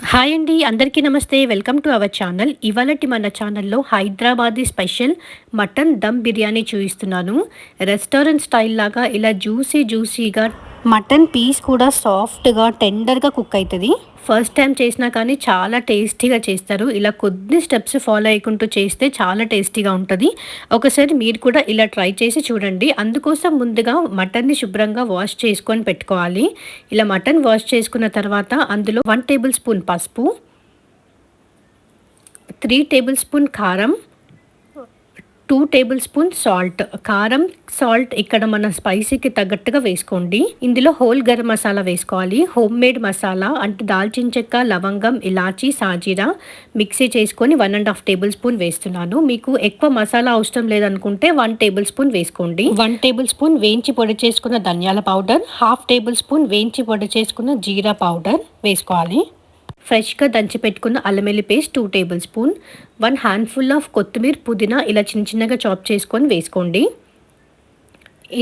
Hi అండి. అందరికీ నమస్తే. Welcome to our channel. ఇవాళటి మన ఛానల్‌లో హైదరాబాదీ స్పెషల్ మటన్ దమ్ బిర్యానీ చూయిస్తున్నాను. రెస్టారెంట్ స్టైల్ లాగా ఇలా జ్యూసీగా మటన్ పీస్ కూడా సాఫ్ట్‌గా, టెండర్‌గా కుక్ అయితది. ఫస్ట్ టైం చేసినా కానీ చాలా టేస్టీగా చేస్తారు. ఇలా కొద్ది స్టెప్స్ ఫాలో అయ్యకుంటూ చేస్తే చాలా టేస్టీగా ఉంటది. ఒకసారి మీరు కూడా ఇలా ట్రై చేసి చూడండి. అందుకోసం ముందుగా మటన్‌ని శుభ్రంగా వాష్ చేసుకొని పెట్టుకోవాలి. ఇలా మటన్ వాష్ చేసుకున్న తర్వాత అందులో 1 టేబుల్ స్పూన్ పసుపు, 3 టేబుల్ స్పూన్ కారం, 2 టేబుల్ స్పూన్ సాల్ట్. కారం, సాల్ట్ ఇక్కడ మన స్పైసీకి తగ్గట్టుగా వేసుకోండి. ఇందులో హోల్ గరం మసాలా వేసుకోవాలి. హోమ్ మేడ్ మసాలా అంటే దాల్చిన చెక్క, లవంగం, ఇలాచీ, సాజీరా మిక్సీ చేసుకొని 1½ టేబుల్ స్పూన్ వేస్తున్నాను. మీకు ఎక్కువ మసాలా అవసరం లేదనుకుంటే 1 టేబుల్ స్పూన్ వేసుకోండి. 1 టేబుల్ స్పూన్ వేయించి పొడి చేసుకున్న ధనియాల పౌడర్, హాఫ్ టేబుల్ స్పూన్ వేయించి పొడి చేసుకున్న జీరా పౌడర్ వేసుకోవాలి. ఫ్రెష్‌గా దంచి పెట్టుకున్న అల్లం వెల్లుల్లి paste 2 tablespoon, 1 handful of కొత్తిమీర, పుదీనా ఇలా చిన్నగా చాప్ చేసుకొని వేసుకోండి.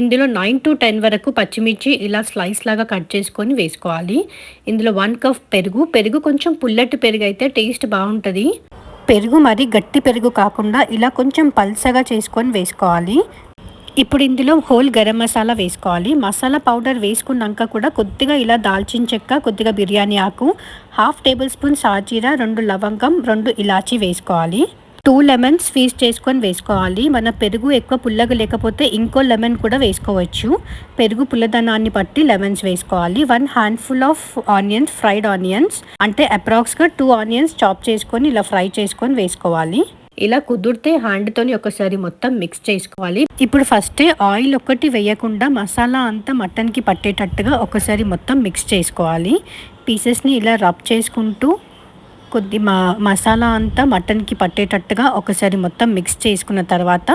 ఇందులో 9-10 వరకు పచ్చిమిర్చి ఇలా స్లైస్ లాగా కట్ చేసుకొని వేసుకోవాలి. ఇందులో 1 కప్ పెరుగు కొంచెం పుల్లటి పెరుగు అయితే టేస్ట్ బాగుంటుంది. పెరుగు మరి గట్టి పెరుగు కాకుండా ఇలా కొంచెం పల్చగా చేసుకొని వేసుకోవాలి. ఇప్పుడు ఇందులో హోల్ గరం మసాలా వేసుకోవాలి. మసాలా పౌడర్ వేసుకున్నాక కూడా కొద్దిగా ఇలా దాల్చిన చెక్క, కొద్దిగా బిర్యానీ ఆకు, హాఫ్ టేబుల్ స్పూన్ సాజీరా, 2 లవంగం, 2 ఇలాచీ వేసుకోవాలి. 2 లెమన్స్ స్క్వీజ్ చేసుకొని వేసుకోవాలి. మన పెరుగు ఎక్కువ పుల్లగా లేకపోతే ఇంకో లెమన్ కూడా వేసుకోవచ్చు. పెరుగు పుల్లదనాన్ని బట్టి లెమన్స్ వేసుకోవాలి. 1 handful of onions, fried onions అంటే అప్రాక్స్గా 2 ఆనియన్స్ చాప్ చేసుకొని ఇలా ఫ్రై చేసుకొని వేసుకోవాలి. ఇలా కుదిరితే హ్యాండ్తోని ఒకసారి మొత్తం మిక్స్ చేసుకోవాలి. ఇప్పుడు ఫస్టే ఆయిల్ ఒక్కటి వేయకుండా మసాలా అంతా మటన్కి పట్టేటట్టుగా ఒకసారి మొత్తం మిక్స్ చేసుకోవాలి. పీసెస్ని ఇలా రబ్ చేసుకుంటూ కొద్ది మసాలా అంతా మటన్కి పట్టేటట్టుగా ఒకసారి మొత్తం మిక్స్ చేసుకున్న తర్వాత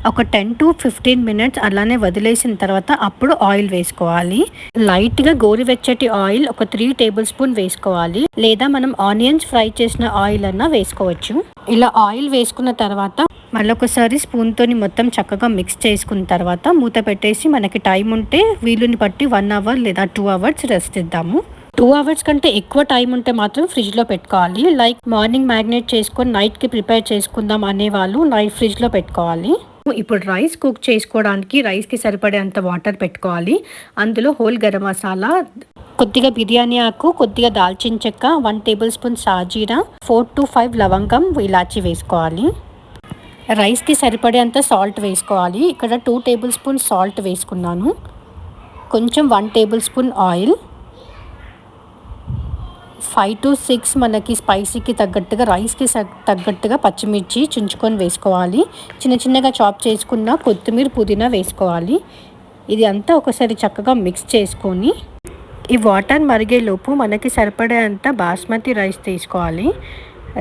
ఒక 10-15 మినిట్స్ అలానే వదిలేసిన తర్వాత అప్పుడు ఆయిల్ వేసుకోవాలి. లైట్గా గోరువెచ్చటి ఆయిల్ ఒక 3 టేబుల్ స్పూన్ వేసుకోవాలి. లేదా మనం ఆనియన్స్ ఫ్రై చేసిన ఆయిల్ అన్నా వేసుకోవచ్చు. ఇలా ఆయిల్ వేసుకున్న తర్వాత మళ్ళొకసారి స్పూన్తోని మొత్తం చక్కగా మిక్స్ చేసుకున్న తర్వాత మూత పెట్టేసి మనకి టైం ఉంటే వీలుని బట్టి 1 అవర్ లేదా 2 అవర్స్ రెస్ట్ ఇద్దాము. 2 అవర్స్ కంటే ఎక్కువ టైం ఉంటే మాత్రం ఫ్రిడ్జ్లో పెట్టుకోవాలి. లైక్ మార్నింగ్ మ్యాగ్నేట్ చేసుకొని నైట్కి ప్రిపేర్ చేసుకుందాం అనేవాళ్ళు నైట్ ఫ్రిడ్జ్లో పెట్టుకోవాలి. ఇప్పుడు రైస్ కుక్ చేసుకోవడానికి రైస్కి సరిపడేంత వాటర్ పెట్టుకోవాలి. అందులో హోల్ గరం మసాలా, కొద్దిగా బిర్యానీ ఆకు, కొద్దిగా దాల్చిన చెక్క, 1 టేబుల్ స్పూన్ సాజీరా, 4-5 లవంగం, ఇలాచి వేసుకోవాలి. రైస్కి సరిపడేంత సాల్ట్ వేసుకోవాలి. ఇక్కడ 2 టేబుల్ స్పూన్ సాల్ట్ వేసుకున్నాను. కొంచెం 1 టేబుల్ స్పూన్ ఆయిల్, 5-6 మనకి స్పైసీకి తగ్గట్టుగా రైస్కి తగ్గట్టుగా పచ్చిమిర్చి చుంచుకొని వేసుకోవాలి. చిన్నగా చాప్ చేసుకున్న కొత్తిమీర, పుదీనా వేసుకోవాలి. ఇది అంతా ఒకసారి చక్కగా మిక్స్ చేసుకొని ఈ వాటర్ మరిగేలోపు మనకి సరిపడేంత బాస్మతి రైస్ తీసుకోవాలి.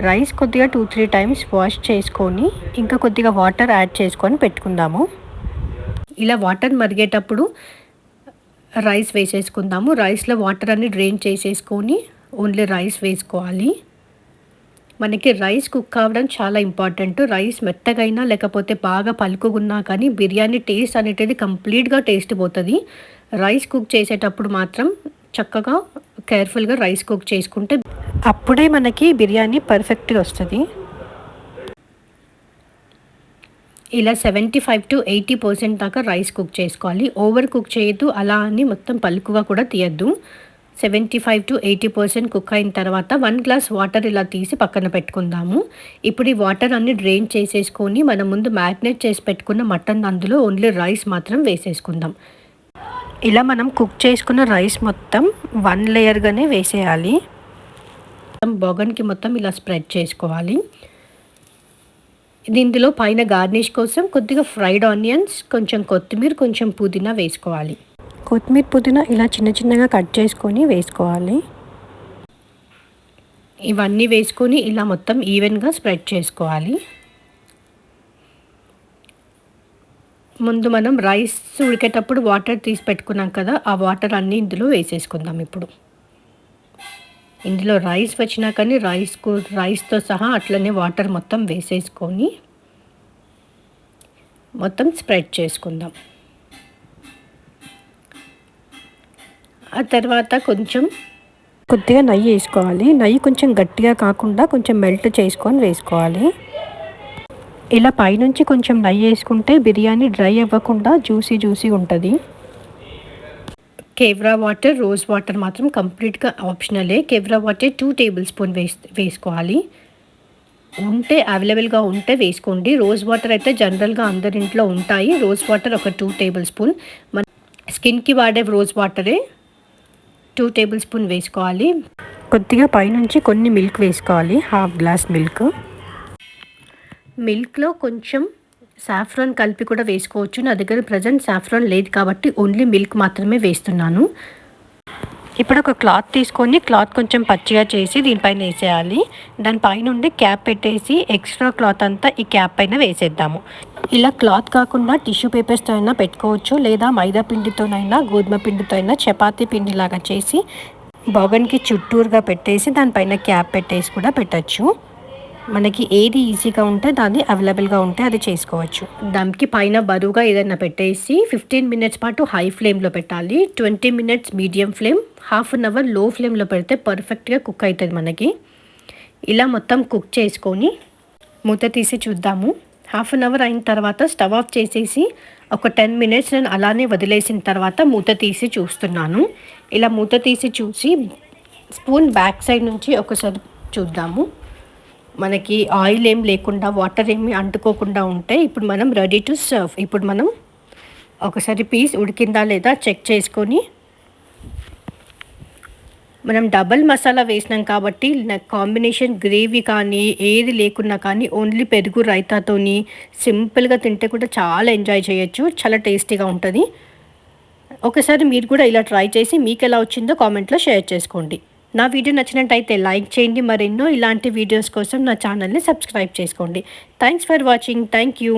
రైస్ కొద్దిగా 2-3 టైమ్స్ వాష్ చేసుకొని ఇంకా కొద్దిగా వాటర్ యాడ్ చేసుకొని పెట్టుకుందాము. ఇలా వాటర్ మరిగేటప్పుడు రైస్ వేసేసుకుందాము. రైస్లో వాటర్ అన్ని డ్రైన్ చేసేసుకొని ఓన్లీ రైస్ వేసుకోవాలి. మనకి రైస్ కుక్ అవ్వడం చాలా ఇంపార్టెంట్. రైస్ మెత్తగైనా లేకపోతే బాగా పలుకుగున్నా కానీ బిర్యానీ టేస్ట్ అనేటిది కంప్లీట్గా టేస్ట్ పోతుంది. రైస్ కుక్ చేసేటప్పుడు మాత్రం చక్కగా కేర్ఫుల్గా రైస్ కుక్ చేసుకుంటే అప్పుడే మనకి బిర్యానీ పర్ఫెక్ట్గా వస్తుంది. ఇలా 75-80% దాకా రైస్ కుక్ చేసుకోవాలి. ఓవర్ కుక్ చేయొద్దు, అలా అని మొత్తం పలుకుగా కూడా తీయద్దు. 75-80% కుక్ అయిన తర్వాత 1 గ్లాస్ వాటర్ ఇలా తీసి పక్కన పెట్టుకుందాము. ఇప్పుడు ఈ వాటర్ అన్ని డ్రైన్ చేసేసుకొని మనం ముందు మ్యారినేట్ చేసి పెట్టుకున్న మటన్ అందులో ఓన్లీ రైస్ మాత్రం వేసేసుకుందాం. ఇలా మనం కుక్ చేసుకున్న రైస్ మొత్తం 1 లేయర్గానే వేసేయాలి. బొగన్కి మొత్తం ఇలా స్ప్రెడ్ చేసుకోవాలి. ఇందులో పైన గార్నిష్ కోసం కొద్దిగా ఫ్రైడ్ ఆనియన్స్, కొంచెం కొత్తిమీర, కొంచెం పుదీనా వేసుకోవాలి. కొత్తిమీర, పుదీనా ఇలా చిన్నగా కట్ చేసుకొని వేసుకోవాలి. ఇవన్నీ వేసుకొని ఇలా మొత్తం ఈవెన్గా స్ప్రెడ్ చేసుకోవాలి. ముందు మనం రైస్ ఉడికేటప్పుడు వాటర్ తీసి పెట్టుకున్నాం కదా, ఆ వాటర్ అన్నీ ఇందులో వేసేసుకుందాం. ఇప్పుడు ఇందులో రైస్ వచ్చినా కానీ రైస్తో సహా అట్లనే వాటర్ మొత్తం వేసేసుకొని మొత్తం స్ప్రెడ్ చేసుకుందాం. ఆ తర్వాత కొంచెం కొద్దిగా నెయ్యి వేసుకోవాలి. నెయ్యి కొంచెం గట్టిగా కాకుండా కొంచెం మెల్ట్ చేసుకొని వేసుకోవాలి. ఇలా పైనుంచి కొంచెం నెయ్యి వేసుకుంటే బిర్యానీ డ్రై అవ్వకుండా జ్యూసీ ఉంటుంది. కేవ్రా వాటర్, రోజ్ వాటర్ మాత్రం కంప్లీట్గా ఆప్షనలే. కేవ్రా వాటర్ 2 టేబుల్ స్పూన్ వేసుకోవాలి. ఉంటే అవైలబుల్గా ఉంటే వేసుకోండి. రోజ్ వాటర్ అయితే జనరల్గా అందరింట్లో ఉంటాయి. రోజ్ వాటర్ ఒక 2 టేబుల్ స్పూన్. మన స్కిన్కి వాడే రోజ్ వాటరే 2 టేబుల్ స్పూన్ వేసుకోవాలి. కొద్దిగా పైనుంచి కొన్ని మిల్క్ వేసుకోవాలి. Half glass milk. మిల్క్లో కొంచెం సాఫ్రాన్ కలిపి కూడా వేసుకోవచ్చు. నా దగ్గర ప్రజెంట్ సాఫ్రాన్ లేదు కాబట్టి ఓన్లీ మిల్క్ మాత్రమే వేస్తున్నాను. ఇప్పుడు ఒక క్లాత్ తీసుకొని క్లాత్ కొంచెం పచ్చిగా చేసి దీనిపైన వేసేయాలి. దానిపైన ఉండి క్యాప్ పెట్టేసి ఎక్స్ట్రా క్లాత్ అంతా ఈ క్యాప్ పైన వేసేద్దాము. ఇలా క్లాత్ కాకుండా టిష్యూ పేపర్స్తో అయినా పెట్టుకోవచ్చు, లేదా మైదా పిండితోనైనా గోధుమ పిండితో అయినా చపాతీ పిండిలాగా చేసి బౌగన్కి చుట్టూరుగా పెట్టేసి దానిపైన క్యాప్ పెట్టేసి కూడా పెట్టచ్చు. మనకి ఏది ఈజీగా ఉంటే దాన్ని అవైలబుల్గా ఉంటే అది చేసుకోవచ్చు. దానికి పైన బరువుగా ఏదైనా పెట్టేసి 15 మినిట్స్ పాటు హై ఫ్లేమ్లో పెట్టాలి. 20 minutes medium flame, half an hour low ఫ్లేమ్లో పెడితే పర్ఫెక్ట్గా కుక్ అవుతుంది మనకి. ఇలా మొత్తం కుక్ చేసుకొని మూత తీసి చూద్దాము. హాఫ్ అన్ అవర్ అయిన తర్వాత స్టవ్ ఆఫ్ చేసేసి ఒక 10 మినిట్స్ నేను అలానే వదిలేసిన తర్వాత మూత తీసి చూస్తున్నాను. ఇలా మూత తీసి చూసి స్పూన్ బ్యాక్ సైడ్ నుంచి ఒకసారి చూద్దాము. మనకి ఆయిల్ ఏం లేకుండా వాటర్ ఏమి అంటుకోకుండా ఉంటే ఇప్పుడు మనం రెడీ టు సర్వ్. ఇప్పుడు మనం ఒకసారి పీస్ ఉడికిందా లేదా చెక్ చేసుకొని, మనం డబల్ మసాలా వేసినాం కాబట్టి కాంబినేషన్ గ్రేవీ కానీ ఏది లేకున్నా కానీ ఓన్లీ పెరుగు రైతాతోని సింపుల్గా తింటే కూడా చాలా ఎంజాయ్ చేయొచ్చు. చాలా టేస్టీగా ఉంటుంది. ఒకసారి మీరు కూడా ఇలా ట్రై చేసి మీకు ఎలా వచ్చిందో కామెంట్లో షేర్ చేసుకోండి. నా వీడియో నచ్చినట్టయితే లైక్ చేయండి. మరెన్నో ఇలాంటి వీడియోస్ కోసం నా ఛానల్ని సబ్స్క్రైబ్ చేసుకోండి. Thanks for watching. Thank you.